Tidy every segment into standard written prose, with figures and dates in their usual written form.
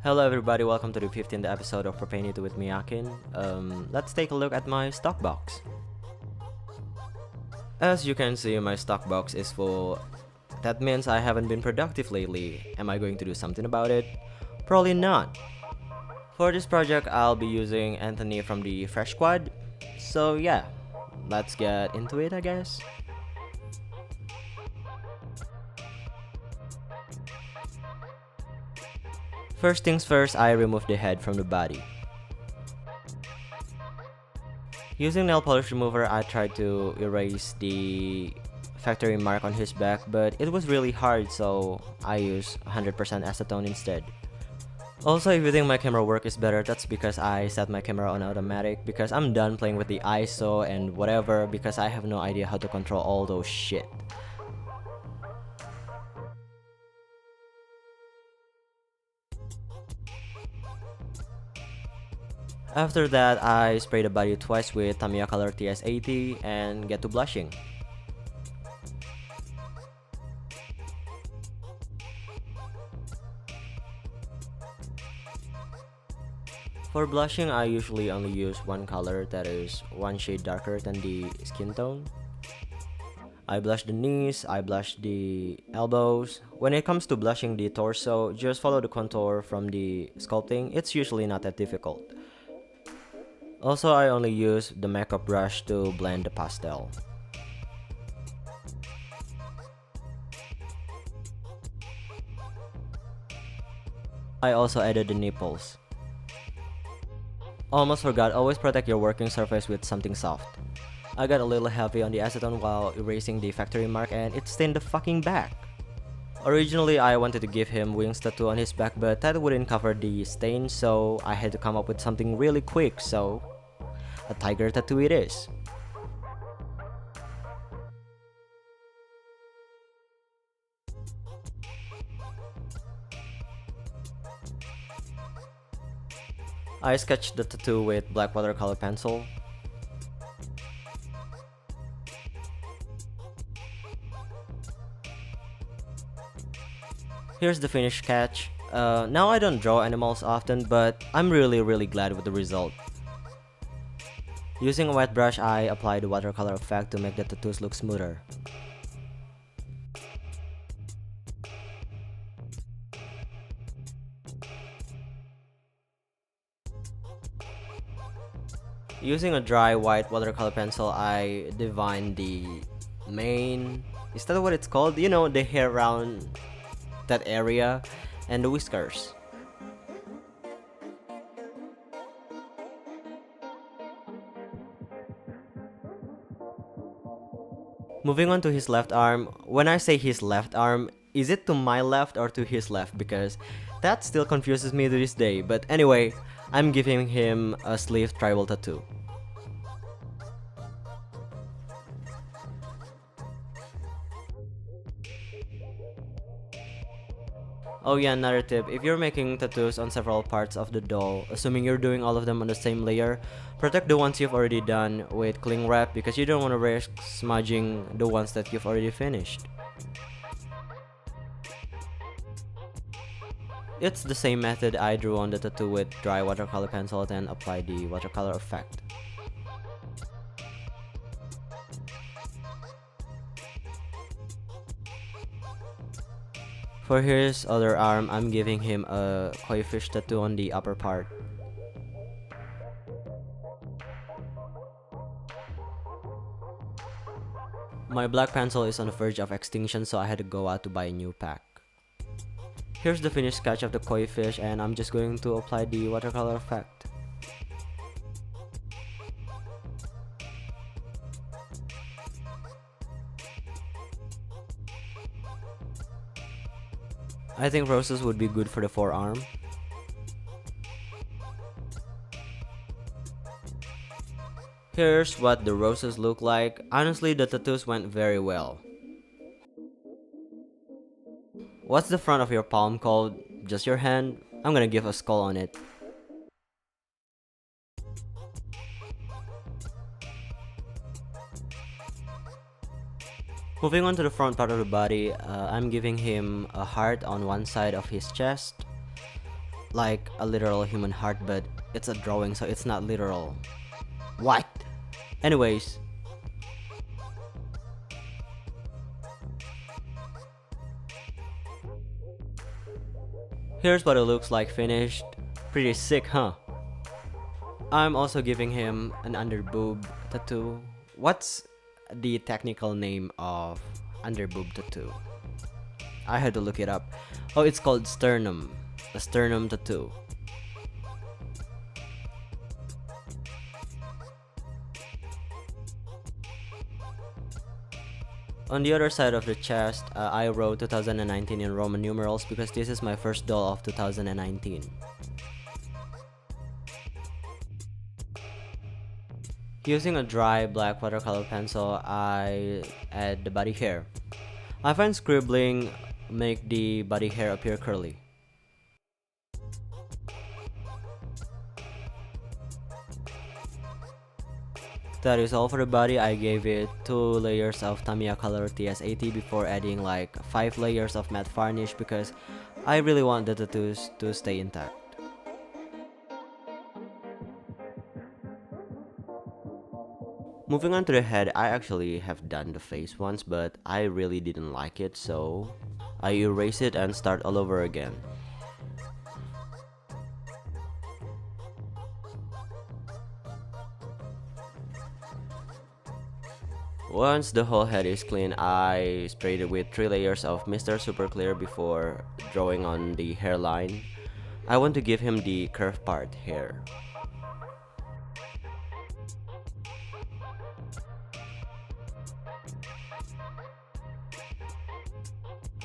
Hello everybody, welcome to the 15th episode of PROPAINTNITY with me, Akin. Let's take a look at my stock box. As you can see, my stock box is full. That means I haven't been productive lately. Am I going to do something about it? Probably not. For this project, I'll be using Anthony from the Fresh Squad. So yeah, let's get into it, I guess. First things first, I remove the head from the body. Using nail polish remover, I tried to erase the factory mark on his back, but it was really hard, so I used 100% acetone instead. Also, if you think my camera work is better, that's because I set my camera on automatic, because I'm done playing with the ISO and whatever, because I have no idea how to control all those shit. After that, I spray the body twice with Tamiya Color TS80 and get to blushing. For blushing, I usually only use one color that is one shade darker than the skin tone. I blush the knees, I blush the elbows. When it comes to blushing the torso, just follow the contour from the sculpting, it's usually not that difficult. Also, I only use the makeup brush to blend the pastel. I also added the nipples. Almost forgot, always protect your working surface with something soft. I got a little heavy on the acetone while erasing the factory mark and it stained the fucking back. Originally, I wanted to give him wings tattoo on his back, but that wouldn't cover the stain, so I had to come up with something really quick, so a tiger tattoo it is. I sketched the tattoo with black watercolor pencil. Here's the finished sketch. Now I don't draw animals often, but I'm really glad with the result. Using a wet brush, I apply the watercolor effect to make the tattoos look smoother. Using a dry white watercolor pencil, I define the mane. Is that what it's called? You know, the hair around that area and the whiskers. Moving on to his left arm. When I say his left arm, is it to my left or to his left? Because that still confuses me to this day. But anyway, I'm giving him a sleeve tribal tattoo. Oh yeah, another tip, if you're making tattoos on several parts of the doll, assuming you're doing all of them on the same layer, protect the ones you've already done with cling wrap because you don't want to risk smudging the ones that you've already finished. It's the same method I drew on the tattoo with dry watercolor pencil, then apply the watercolor effect. For his other arm, I'm giving him a koi fish tattoo on the upper part. My black pencil is on the verge of extinction, so I had to go out to buy a new pack. Here's the finished sketch of the koi fish, and I'm just going to apply the watercolor effect. I think roses would be good for the forearm. Here's what the roses look like. Honestly, the tattoos went very well. What's the front of your palm called? Just your hand? I'm gonna give a skull on it. Moving on to the front part of the body, I'm giving him a heart on one side of his chest. like a literal human heart, but it's a drawing, so it's not literal. What? Anyways, here's what it looks like finished. Pretty sick, huh? I'm also giving him an underboob tattoo. What's the technical name of underboob tattoo? I had to look it up. Oh, it's called sternum. A sternum tattoo. On the other side of the chest, I wrote 2019 in Roman numerals because this is my first doll of 2019. Using a dry black watercolor pencil, I add the body hair. I find scribbling make the body hair appear curly. That is all for the body. I gave it 2 layers of Tamiya Color TS80 before adding like 5 layers of matte varnish because I really want the tattoos to stay intact. Moving on to the head, I actually have done the face once, but I really didn't like it, so I erase it and start all over again. Once the whole head is clean, I sprayed it with 3 layers of Mr. Super Clear before drawing on the hairline. I want to give him the curved part here.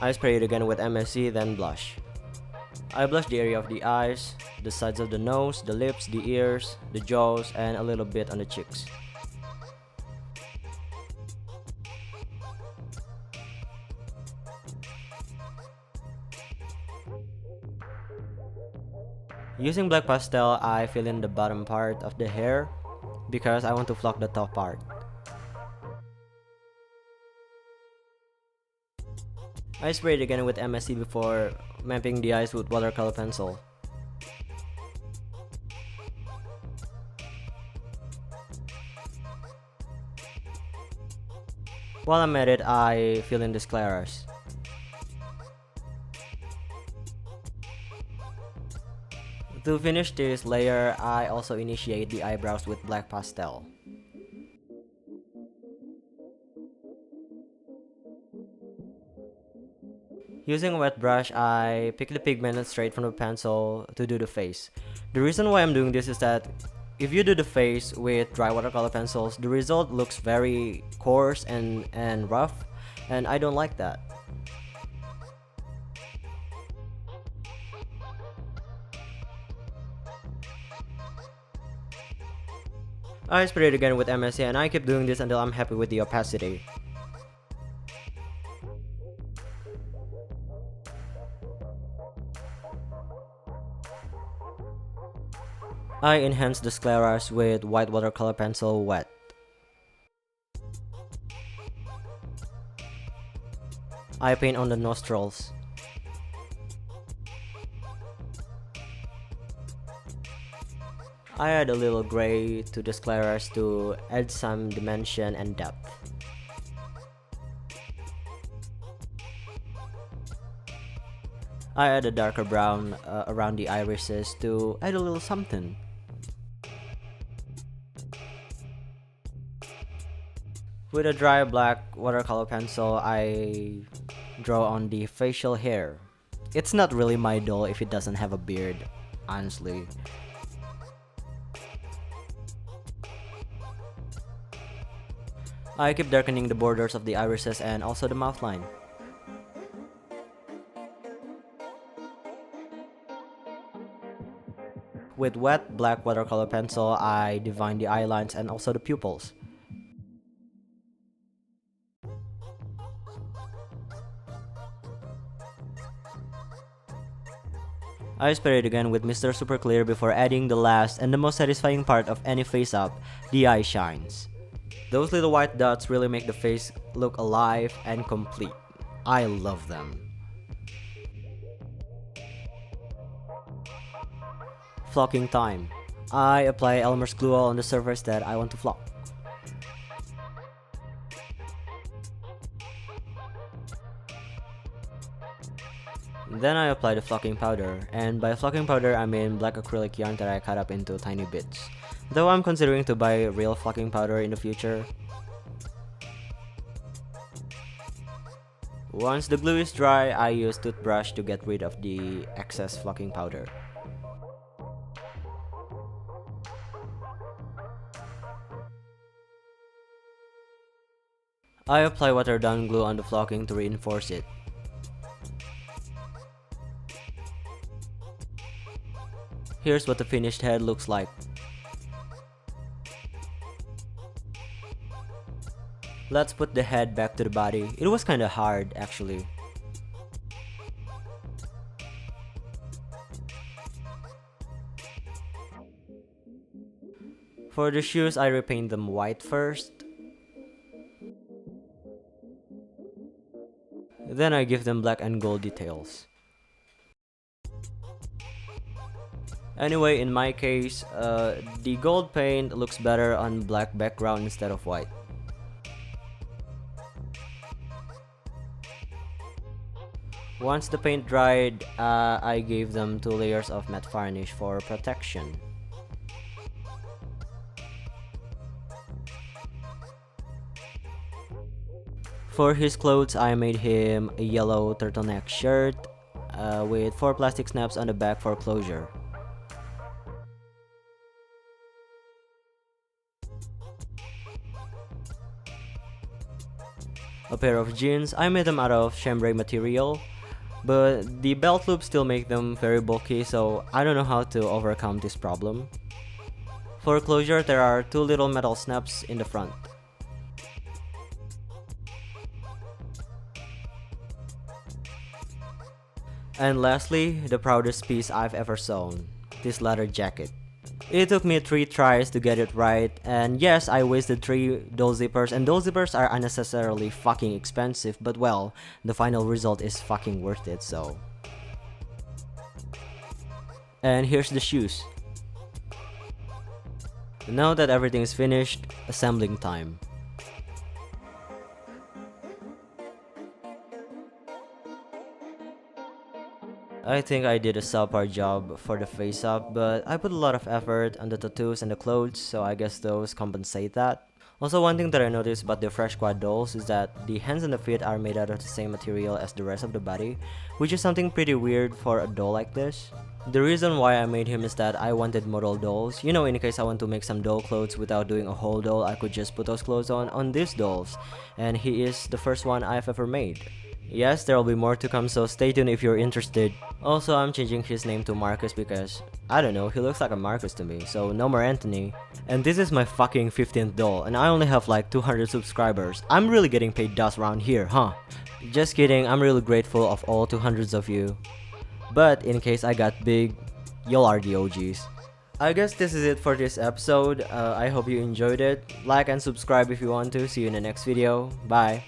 I spray it again with MSC, then blush. I blush the area of the eyes, the sides of the nose, the lips, the ears, the jaws, and a little bit on the cheeks. Using black pastel, I fill in the bottom part of the hair because I want to flock the top part. I sprayed again with MSC before mapping the eyes with watercolor pencil. While I'm at it, I fill in the scleras. To finish this layer, I also initiate the eyebrows with black pastel. Using a wet brush, I pick the pigment straight from the pencil to do the face. The reason why I'm doing this is that if you do the face with dry watercolor pencils, the result looks very coarse and rough, and I don't like that. I spray it again with MSC, and I keep doing this until I'm happy with the opacity. I enhance the scleras with white watercolor pencil wet. I paint on the nostrils. I add a little gray to the scleras to add some dimension and depth. I add a darker brown around the irises to add a little something. With a dry black watercolor pencil, I draw on the facial hair. It's not really my doll if it doesn't have a beard, honestly. I keep darkening the borders of the irises and also the mouth line. With wet black watercolor pencil, I define the eye lines and also the pupils. I spray it again with Mr. Super Clear before adding the last and the most satisfying part of any face up, the eye shines. Those little white dots really make the face look alive and complete. I love them. Flocking time. I apply Elmer's glue on the surface that I want to flock. Then I apply the flocking powder, and by flocking powder I mean black acrylic yarn that I cut up into tiny bits. Though I'm considering to buy real flocking powder in the future. Once the glue is dry, I use toothbrush to get rid of the excess flocking powder. I apply watered down glue on the flocking to reinforce it. Here's what the finished head looks like. Let's put the head back to the body. It was kinda hard actually. For the shoes, I repaint them white first. Then I give them black and gold details. Anyway, in my case, the gold paint looks better on black background instead of white. Once the paint dried, I gave them 2 layers of matte varnish for protection. For his clothes, I made him a yellow turtleneck shirt with 4 plastic snaps on the back for closure. A pair of jeans, I made them out of chambray material, but the belt loops still make them very bulky, so I don't know how to overcome this problem. For closure, there are 2 little metal snaps in the front. And lastly, the proudest piece I've ever sewn, this leather jacket. It took me 3 tries to get it right, and yes, I wasted 3 doll zippers, and doll zippers are unnecessarily fucking expensive, but well, the final result is fucking worth it, so. And here's the shoes. Now that everything is finished, assembling time. I think I did a subpar job for the face up, but I put a lot of effort on the tattoos and the clothes, so I guess those compensate that. Also, one thing that I noticed about the Fresh Squad dolls is that the hands and the feet are made out of the same material as the rest of the body, which is something pretty weird for a doll like this. The reason why I made him is that I wanted model dolls. You know, in case I want to make some doll clothes without doing a whole doll, I could just put those clothes on these dolls. And he is the first one I've ever made. Yes, there will be more to come, so stay tuned if you're interested. Also, I'm changing his name to Marcus because, I don't know, he looks like a Marcus to me, so no more Anthony. And this is my fucking 15th doll, and I only have like 200 subscribers. I'm really getting paid dust around here, huh? Just kidding, I'm really grateful of all 200s of you. But in case I got big, y'all are the OGs. I guess this is it for this episode. I hope you enjoyed it. Like and subscribe if you want to. See you in the next video. Bye.